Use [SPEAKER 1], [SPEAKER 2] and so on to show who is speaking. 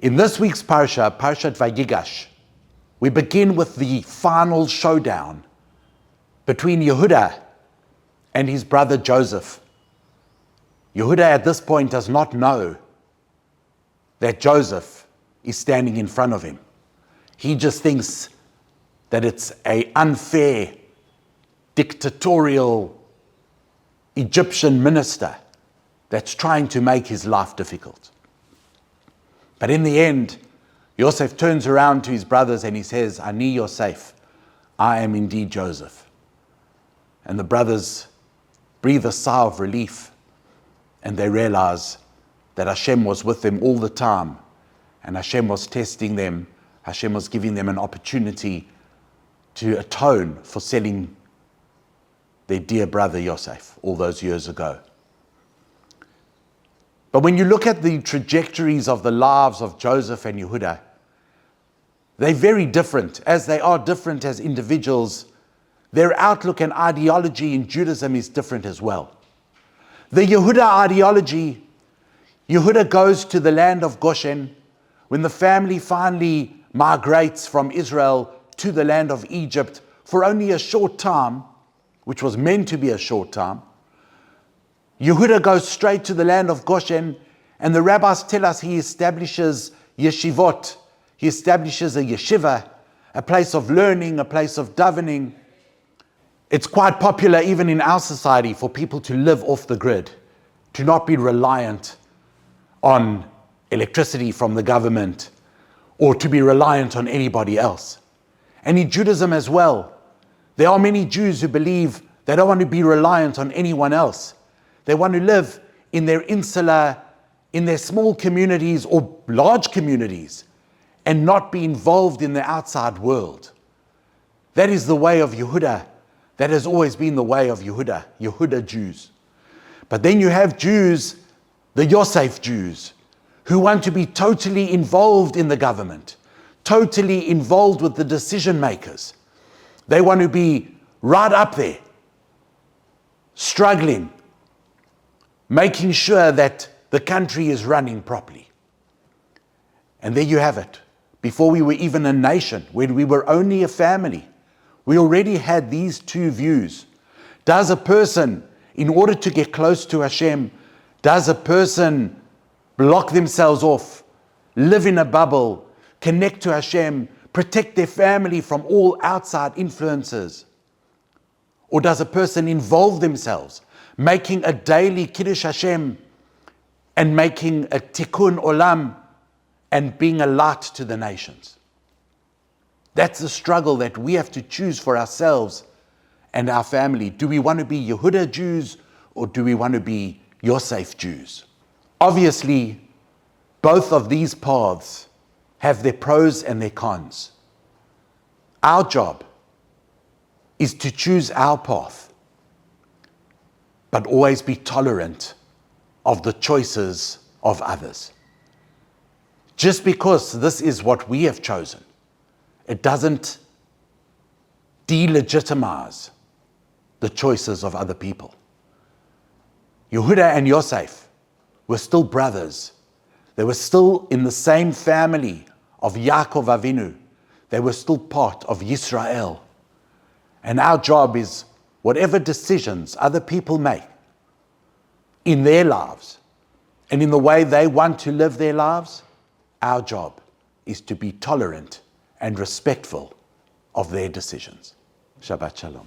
[SPEAKER 1] In this week's Parsha, Parshat Vayigash, we begin with the final showdown between Yehuda and his brother Joseph. Yehuda at this point does not know that Joseph is standing in front of him. He just thinks that it's an unfair, dictatorial Egyptian minister that's trying to make his life difficult. But in the end, Yosef turns around to his brothers and he says, Ani Yosef, I am indeed Joseph. And the brothers breathe a sigh of relief and they realize that Hashem was with them all the time and Hashem was testing them. Hashem was giving them an opportunity to atone for selling their dear brother Yosef all those years ago. But when you look at the trajectories of the lives of Joseph and Yehuda, they're very different. As they are different as individuals, their outlook and ideology in Judaism is different as well. The Yehuda ideology, Yehuda goes to the land of Goshen when the family finally migrates from Israel to the land of Egypt for only a short time, which was meant to be a short time. Yehuda goes straight to the land of Goshen, and the rabbis tell us he establishes yeshivot. He establishes a yeshiva, a place of learning, a place of davening. It's quite popular even in our society for people to live off the grid, to not be reliant on electricity from the government or to be reliant on anybody else. And in Judaism as well, there are many Jews who believe they don't want to be reliant on anyone else. They want to live in their insular, in their small communities or large communities and not be involved in the outside world. That is the way of Yehuda. That has always been the way of Yehuda Jews. But then you have Jews, the Yosef Jews, who want to be totally involved in the government, totally involved with the decision makers. They want to be right up there, struggling, making sure that the country is running properly. And there you have it. Before we were even a nation, when we were only a family, we already had these two views. Does a person, in order to get close to Hashem, does a person block themselves off, live in a bubble, connect to Hashem, protect their family from all outside influences? Or does a person involve themselves, making a daily Kiddush Hashem and making a tikkun olam and being a light to the nations? That's the struggle that we have to choose for ourselves and our family. Do we want to be Yehuda Jews or do we want to be Yosef Jews? Obviously, both of these paths have their pros and their cons. Our job is to choose our path, but always be tolerant of the choices of others. Just because this is what we have chosen, it doesn't delegitimize the choices of other people. Yehuda and Yosef were still brothers. They were still in the same family of Yaakov Avinu. They were still part of Yisrael. And our job is whatever decisions other people make in their lives and in the way they want to live their lives, our job is to be tolerant and respectful of their decisions. Shabbat Shalom.